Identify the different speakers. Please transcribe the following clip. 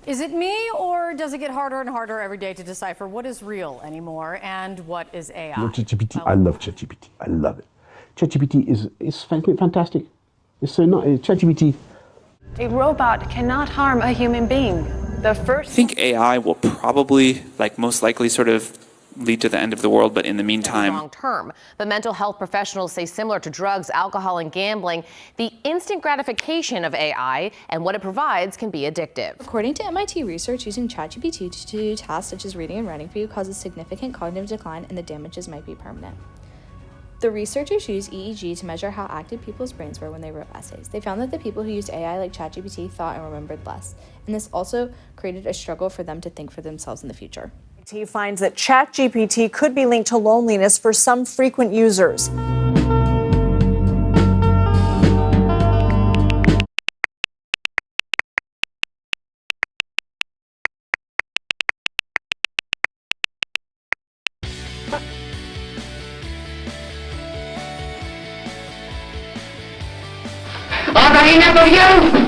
Speaker 1: Is it me, or does it get harder and harder every day to decipher what is real anymore and what is AI?
Speaker 2: ChatGPT, I love ChatGPT. I love it. ChatGPT is fantastic. It's so nice. ChatGPT.
Speaker 3: A robot cannot harm a human being. The first.
Speaker 4: I think AI will probably, most likely, sort of lead to the end of the world, but in the meantime.
Speaker 5: Long term. But mental health professionals say similar to drugs, alcohol, and gambling, the instant gratification of AI and what it provides can be addictive.
Speaker 6: According to MIT research, using ChatGPT to do tasks such as reading and writing for you causes significant cognitive decline, and the damages might be permanent. The researchers used EEG to measure how active people's brains were when they wrote essays. They found that the people who used AI like ChatGPT thought and remembered less, and this also created a struggle for them to think for themselves in the future.
Speaker 7: He finds that ChatGPT could be linked to loneliness for some frequent users.
Speaker 8: All right, now for you.